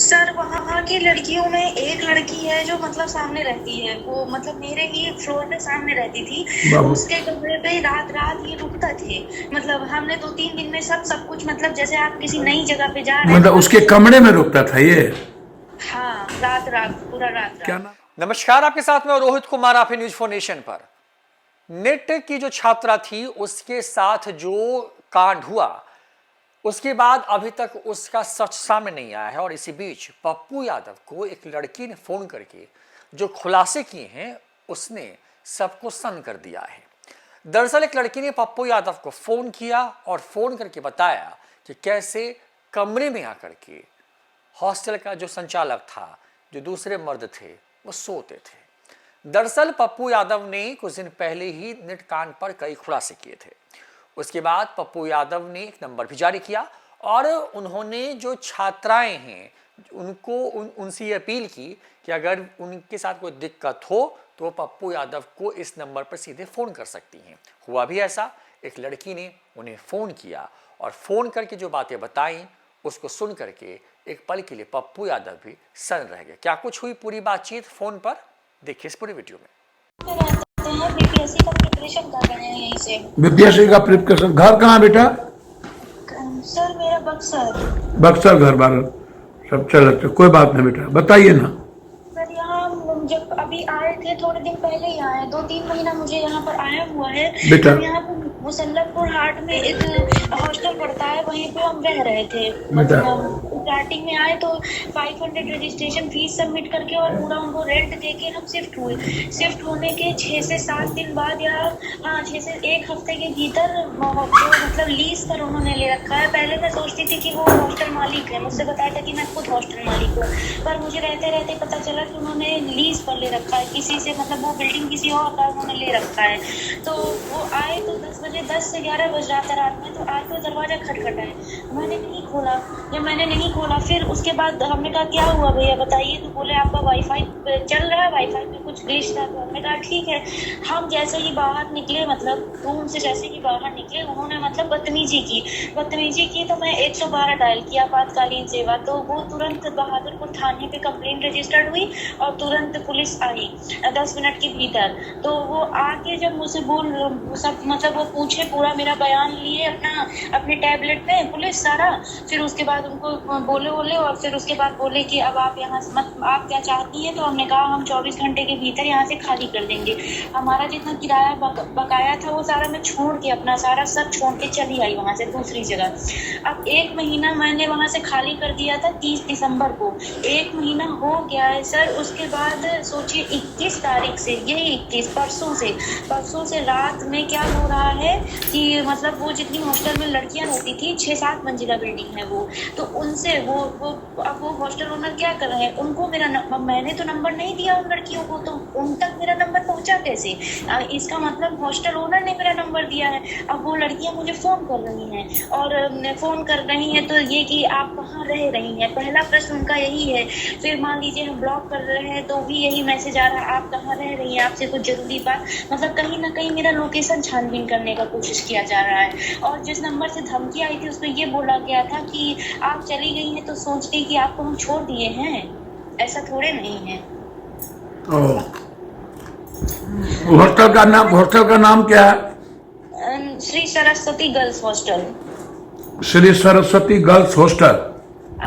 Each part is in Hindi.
सर वहाँ की लड़कियों में एक लड़की है जो मतलब सामने रहती है, वो मतलब मेरे ही फ्लोर पे सामने रहती थी। उसके कमरे पे रात रात ये रुकता थे। मतलब हमने 2-3 दिन में सब कुछ मतलब जैसे आप किसी नई जगह पे जा रहे हैं, मतलब उसके कमरे में रुकता था ये? हाँ, रात रात पूरा रात क्या रात। नाम? नमस्कार, आपके साथ में रोहित कुमार, आप न्यूज फॉर नेशन पर। नेट की जो छात्रा थी उसके साथ जो कांड हुआ उसके बाद अभी तक उसका सच सामने नहीं आया है। और इसी बीच पप्पू यादव को एक लड़की ने फोन करके जो खुलासे किए हैं उसने सबको सन्न कर दिया है। दरअसल एक लड़की ने पप्पू यादव को फोन किया और फोन करके बताया कि कैसे कमरे में आकर के हॉस्टल का जो संचालक था, जो दूसरे मर्द थे, वो सोते थे। दरअसल पप्पू यादव ने कुछ दिन पहले ही नेट कांड पर कई खुलासे किए थे। उसके बाद पप्पू यादव ने एक नंबर भी जारी किया और उन्होंने जो छात्राएं हैं उनको उनसे अपील की कि अगर उनके साथ कोई दिक्कत हो तो वो पप्पू यादव को इस नंबर पर सीधे फ़ोन कर सकती हैं। हुआ भी ऐसा, एक लड़की ने उन्हें फ़ोन किया और फ़ोन करके जो बातें बताई उसको सुन करके एक पल के लिए पप्पू यादव भी सन्न रह गए। क्या कुछ हुई पूरी बातचीत फ़ोन पर, देखिए इस पूरी वीडियो में। बीपीएससी का प्रिपरेशन कर रहे हैं यहीं से। बीपीएससी का प्रिपरेशन। घर कहाँ बेटा? सर मेरा बक्सर। बक्सर घर बार सब चल, कोई बात नहीं बेटा, बताइए ना। सर यहाँ जब अभी आए थे, थोड़े दिन पहले ही आए, 2-3 महीना मुझे यहाँ पर आया हुआ है बेटा। यहाँ पर मुसल्लमपुर हाट में एक हॉस्टल पड़ता है, वहीं पे हम रह रहे थे। बेटा। स्टार्टिंग में आए तो 500 रजिस्ट्रेशन फीस सबमिट करके और पूरा उनको रेंट देके हम शिफ्ट हुए। शिफ्ट होने के 6 से 7 दिन बाद या 6 से 1 हफ्ते के भीतर मतलब लीज पर उन्होंने ले रखा है। पहले मैं सोचती थी कि वो हॉस्टल मालिक है, मुझसे बताया था कि मैं खुद हॉस्टल मालिक हूँ, पर मुझे रहते रहते पता चला कि उन्होंने लीज पर ले रखा है किसी से, मतलब वो बिल्डिंग किसी और का उन्होंने ले रखा है। तो वो आए तो 10 बजे, 10 से 11 बज रहा था रात में, तो आए तो दरवाजा खटखटाए, मैंने नहीं खोला। जब मैंने नहीं खोला फिर उसके बाद हमने कहा क्या हुआ भैया बताइए, तो बोले आपका वाईफाई चल रहा है, वाईफाई में कुछ ग्लिच था। तो हमने कहा ठीक है। हम जैसे ही बाहर निकले, मतलब रूम से जैसे ही बाहर निकले, उन्होंने मतलब बदतमीजी की तो मैं 112 डायल किया आपातकालीन सेवा, तो वो तुरंत बहादुरपुर थाने पे कंप्लेंट रजिस्टर्ड हुई और तुरंत पुलिस आई 10 मिनट के भीतर। तो वो आके जब मुझसे सब मतलब वो पूछे, पूरा मेरा बयान लिए अपने टैबलेट पे पुलिस सारा, फिर उसके बाद उनको बोले और फिर उसके बाद बोले कि अब आप यहाँ आप क्या चाहती हैं। तो हमने कहा हम 24 घंटे के भीतर यहाँ से खाली कर देंगे। हमारा जितना किराया बकाया था वो सारा मैं छोड़ के, अपना सारा सब छोड़ के चली आई वहाँ से दूसरी जगह। अब 1 महीना मैंने वहाँ से खाली कर दिया था 30 दिसंबर को, 1 महीना हो गया है सर। उसके बाद सोचिए 21 तारीख से, यही 21 परसों से रात में क्या हो रहा है कि मतलब वो जितनी हॉस्टल में लड़कियां रहती थी, 6-7 मंजिला बिल्डिंग है वो, तो उनसे अब वो हॉस्टल ओनर क्या कर रहे हैं, उनको मैंने तो नंबर नहीं दिया उन लड़कियों को, तो उन तक मेरा नंबर पहुंचा कैसे? इसका मतलब हॉस्टल ओनर ने मेरा नंबर दिया है। अब वो लड़कियां मुझे फोन कर रही हैं और फोन कर रही हैं तो ये कि आप कहाँ रह रही हैं, पहला प्रश्न उनका यही है। फिर मान लीजिए हम ब्लॉक कर रहे हैं तो भी यही मैसेज आ रहा है, आप कहाँ रह रही हैं, आपसे कुछ जरूरी बात, मतलब कहीं ना कहीं मेरा लोकेशन छानबीन करने का कोशिश किया जा रहा है। और जिस नंबर से धमकी आई थी उसमें ये बोला गया था कि आप चली गई हैं तो सोचती कि आपको हम छोड़ दिए हैं, ऐसा थोड़े नहीं है। हॉस्टल का नाम क्या है? Shri Saraswati girls hostel. Shri Saraswati girls hostel.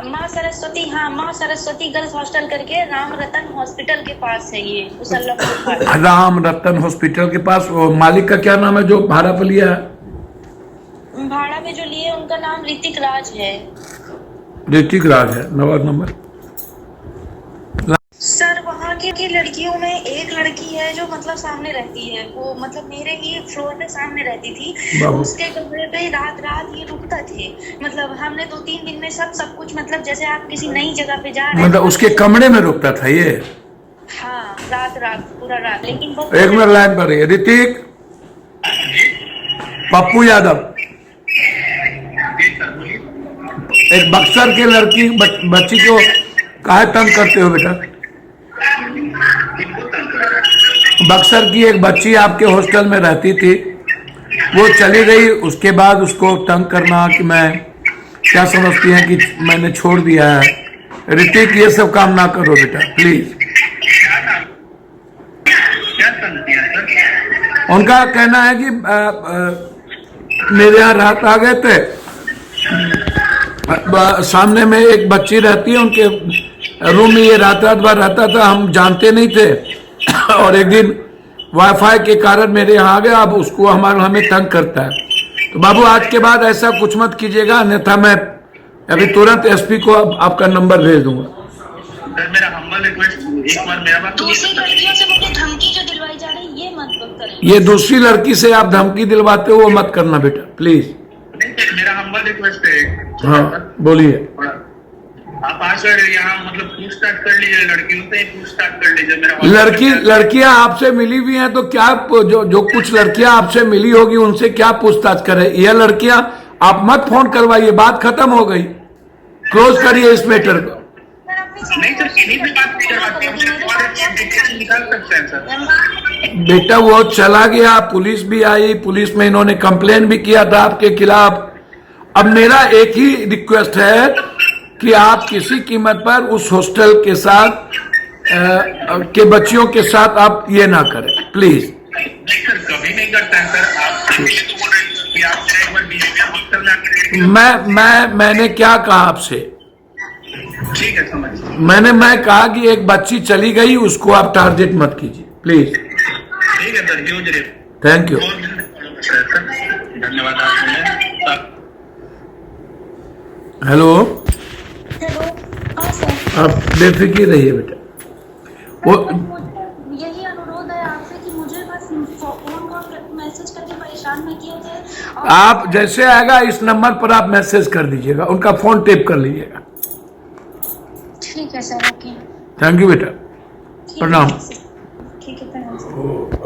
माँ सरस्वती, हाँ माँ सरस्वती गर्ल्स हॉस्टल करके राम रतन हॉस्पिटल के पास है ये, मुसल्लमपुर। राम रतन हॉस्पिटल के पास। मालिक का क्या नाम है जो भाड़ा पे लिया है? भाड़ा में जो लिए उनका नाम ऋतिक राज है। ऋतिक राज है। नंबर। सर वहाँ की लड़कियों में एक लड़की है जो मतलब सामने रहती है, वो मतलब मेरे ही फ्लोर पे सामने रहती थी। उसके कमरे पे रात रात ये रुकता थे। मतलब हमने 2-3 दिन में सब कुछ मतलब जैसे आप किसी नई जगह पे जा रहे हैं, मतलब उसके कमरे में रुकता था ये? हाँ, रात रात पूरा रात। लेकिन एक मिनट लाइन पर रहिए। ऋतिक, पप्पू यादव, एक बक्सर की लड़की बच्ची को काहे तंग करते हो बेटा? बक्सर की एक बच्ची आपके हॉस्टल में रहती थी, वो चली गई, उसके बाद उसको तंग करना कि मैं क्या समझती हैं कि मैंने छोड़ दिया है, ऋतिक ये सब काम ना करो बेटा प्लीज। क्या समझिए सर? उनका कहना है कि मेरे यहाँ रात आ गए थे, सामने में एक बच्ची रहती है, उनके रूम में ये रात भर रहता था, हम जानते नहीं थे और एक दिन वाईफाई के कारण मेरे यहाँ आ गया, अब उसको हमें तंग करता है। तो बाबू आज के बाद ऐसा कुछ मत कीजिएगा, अन्यथा मैं अभी तुरंत एसपी को आपका नंबर भेज दूंगा। सर मेरा हम्बल रिक्वेस्ट, एक बार मेरा बात सुनिए। दूसरी लड़कियों से मुझे धमकी जो दिलवाई जा रही है ये मत करें। ये दूसरी लड़की से आप धमकी दिलवाते हो वो मत करना बेटा प्लीज। नहीं सर, मेरा हम्बल रिक्वेस्ट है। हाँ बोलिए। आप आकर यहाँ मतलब पूछताछ कर लीजिए, लड़कियों से ही पूछताछ कर लीजिए। मेरा लड़कियां आपसे मिली हुई हैं तो क्या जो कुछ लड़कियां आपसे मिली होगी उनसे क्या पूछताछ करें? यह लड़कियां आप मत फोन करवाइए, बात खत्म हो गई, क्लोज करिए इस मैटर को। नहीं सर, किन्हीं भी बात नहीं करवाते हैं, डिटेल निकाल सकते हैं सर। बेटा वो चला गया, पुलिस भी आई, पुलिस में इन्होंने कंप्लेन भी किया था आपके खिलाफ। अब मेरा एक ही रिक्वेस्ट है कि आप किसी कीमत पर उस हॉस्टल के साथ के बच्चियों के साथ आप ये ना करें प्लीज। नहीं सर, कभी नहीं करता है सर। आप तो बोल रहे हैं कि आप एक बार बिहेवियर हॉस्टल में आकर मैंने क्या कहा आपसे? ठीक है समझ। मैं कहा कि एक बच्ची चली गई, उसको आप टारगेट मत कीजिए प्लीज। ठीक है सर, ह्यूज रे। Thank you. धन्यवाद आप। हेलो, हेलो, हाँ सर। आप बेफिक्र रहिए बेटा। वो यही अनुरोध है आपसे कि मुझे बस फोन कॉल मैसेज करके परेशान न किया जाए। आप जैसे आएगा इस नंबर पर आप मैसेज कर दीजिएगा, उनका फोन टेप कर लीजिएगा। ठीक है सर, ओके। थैंक यू बेटा, प्रणाम। ठीक है, प्रणाम।